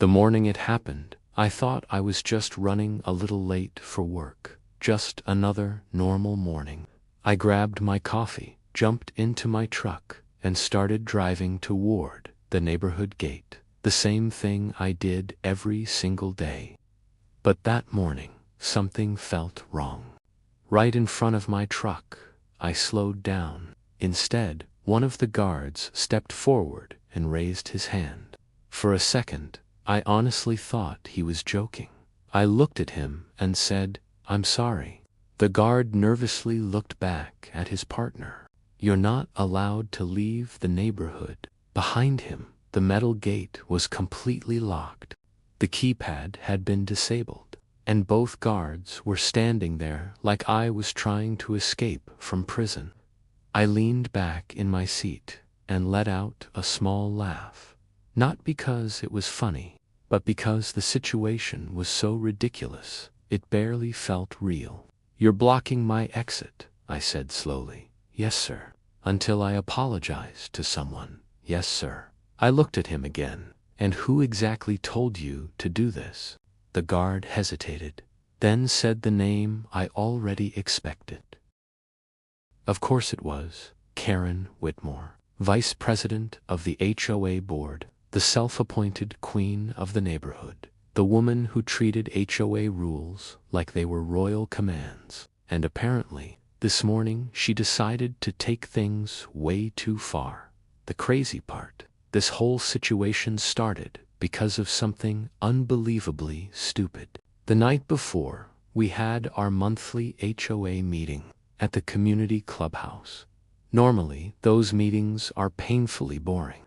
The morning it happened, I thought I was just running a little late for work. Just another normal morning. I grabbed my coffee, jumped into my truck, and started driving toward the neighborhood gate. The same thing I did every single day. But that morning, something felt wrong. Right in front of my truck, I slowed down. Instead, one of the guards stepped forward and raised his hand. For a second, I honestly thought he was joking. I looked at him and said, "I'm sorry." The guard nervously looked back at his partner. "You're not allowed to leave the neighborhood." Behind him, the metal gate was completely locked. The keypad had been disabled, and both guards were standing there like I was trying to escape from prison. I leaned back in my seat and let out a small laugh. Not because it was funny, but because the situation was so ridiculous, it barely felt real. "You're blocking my exit," I said slowly. "Yes, sir." "Until I apologize to someone." "Yes, sir." I looked at him again. "And who exactly told you to do this?" The guard hesitated, then said the name I already expected. Of course it was Karen Whitmore, vice president of the HOA board, the self-appointed queen of the neighborhood, the woman who treated HOA rules like they were royal commands. And apparently, this morning she decided to take things way too far. The crazy part, this whole situation started because of something unbelievably stupid. The night before, we had our monthly HOA meeting at the community clubhouse. Normally, those meetings are painfully boring.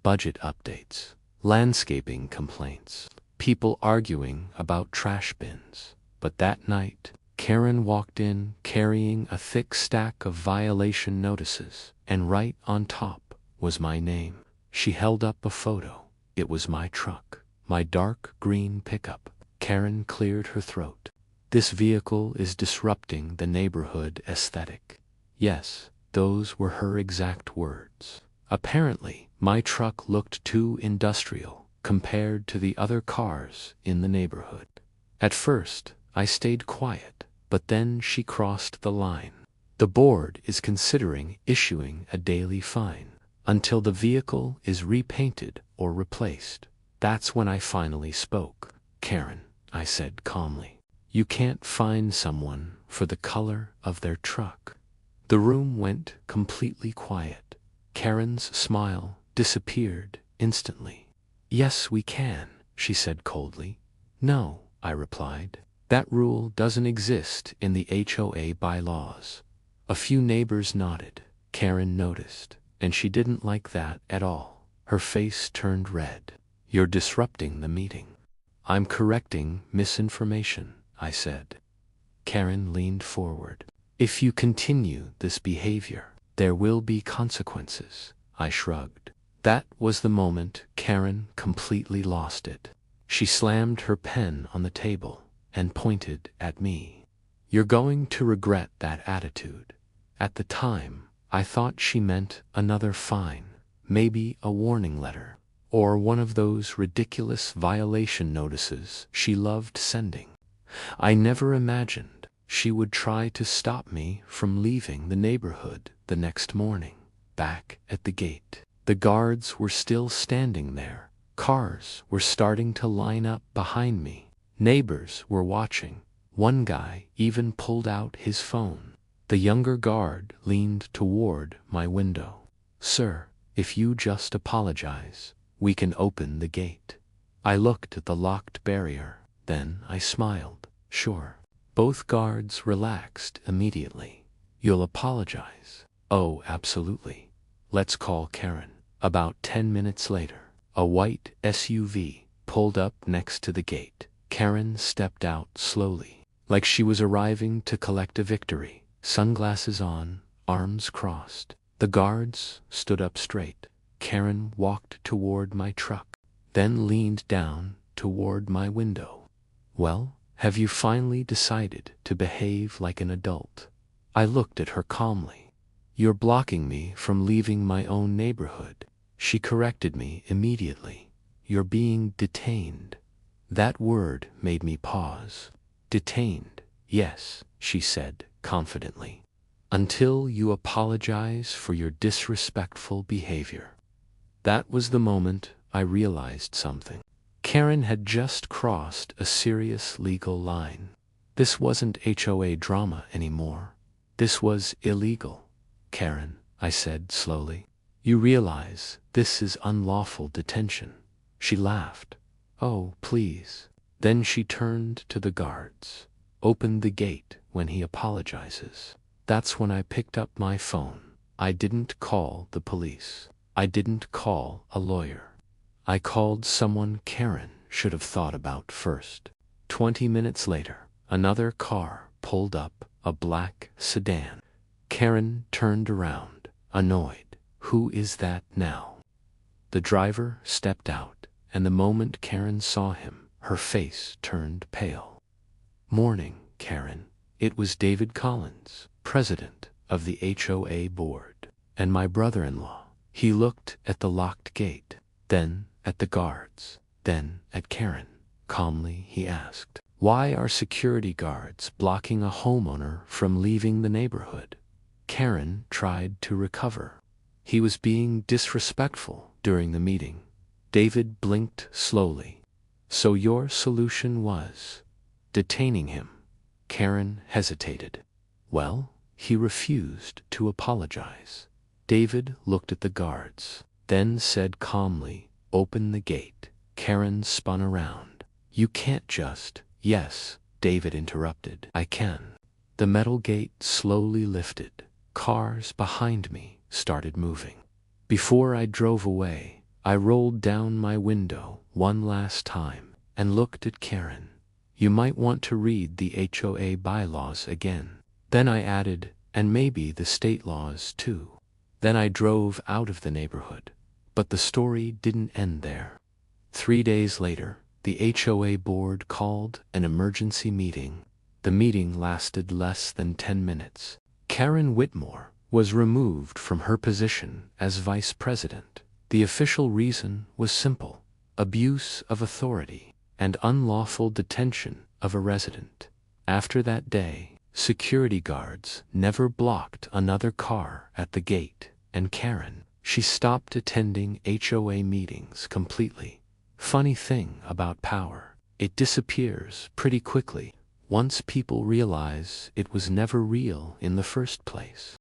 Budget updates, landscaping complaints, people arguing about trash bins. But that night, Karen walked in carrying a thick stack of violation notices, and right on top was my name. She held up a photo. It was my truck, my dark green pickup. Karen cleared her throat. "This vehicle is disrupting the neighborhood aesthetic." Yes, those were her exact words. Apparently, my truck looked too industrial compared to the other cars in the neighborhood. At first, I stayed quiet, but then she crossed the line. "The board is considering issuing a daily fine until the vehicle is repainted or replaced." That's when I finally spoke. "Karen," I said calmly, "you can't fine someone for the color of their truck." The room went completely quiet. Karen's smile disappeared instantly. "Yes, we can," she said coldly. "No," I replied. "That rule doesn't exist in the HOA bylaws." A few neighbors nodded. Karen noticed, and she didn't like that at all. Her face turned red. "You're disrupting the meeting." "I'm correcting misinformation," I said. Karen leaned forward. "If you continue this behavior, there will be consequences." I shrugged. That was the moment Karen completely lost it. She slammed her pen on the table and pointed at me. "You're going to regret that attitude." At the time, I thought she meant another fine, maybe a warning letter, or one of those ridiculous violation notices she loved sending. I never imagined she would try to stop me from leaving the neighborhood the next morning. Back at the gate, the guards were still standing there. Cars were starting to line up behind me. Neighbors were watching. One guy even pulled out his phone. The younger guard leaned toward my window. "Sir, if you just apologize, we can open the gate." I looked at the locked barrier. Then I smiled. "Sure." Both guards relaxed immediately. "You'll apologize?" "Oh, absolutely. Let's call Karen." About 10 minutes later, a white SUV pulled up next to the gate. Karen stepped out slowly, like she was arriving to collect a victory. Sunglasses on, arms crossed. The guards stood up straight. Karen walked toward my truck, then leaned down toward my window. "Well, have you finally decided to behave like an adult?" I looked at her calmly. "You're blocking me from leaving my own neighborhood." She corrected me immediately. you're being detained." That word made me pause. "Detained, yes," she said confidently. "Until you apologize for your disrespectful behavior." That was the moment I realized something. Karen had just crossed a serious legal line. This wasn't HOA drama anymore. This was illegal. "Karen," I said slowly, "you realize this is unlawful detention." She laughed. "Oh, please." Then she turned to the guards. "Open the gate when he apologizes." That's when I picked up my phone. I didn't call the police. I didn't call a lawyer. I called someone Karen should have thought about first. 20 minutes later, another car pulled up, a black sedan. Karen turned around, annoyed. "Who is that now?" The driver stepped out, and the moment Karen saw him, her face turned pale. "Morning, Karen." It was David Collins, president of the HOA board, and my brother-in-law. He looked at the locked gate, then at the guards, then at Karen. Calmly, he asked, "Why are security guards blocking a homeowner from leaving the neighborhood?" Karen tried to recover. "He was being disrespectful during the meeting." David blinked slowly. "So your solution was detaining him?" Karen hesitated. "Well, he refused to apologize." David looked at the guards, then said calmly, "Open the gate." Karen spun around. "You can't just—" "Yes," David interrupted. "I can." The metal gate slowly lifted. Cars behind me started moving. Before I drove away, I rolled down my window one last time and looked at Karen. "You might want to read the HOA bylaws again." Then I added, "And maybe the state laws too." Then I drove out of the neighborhood. But the story didn't end there. 3 days later, the HOA board called an emergency meeting. The meeting lasted less than 10 minutes. Karen Whitmore was removed from her position as vice president. The official reason was simple: abuse of authority and unlawful detention of a resident. After that day, security guards never blocked another car at the gate, and Karen, she stopped attending HOA meetings completely. Funny thing about power, it disappears pretty quickly once people realize it was never real in the first place.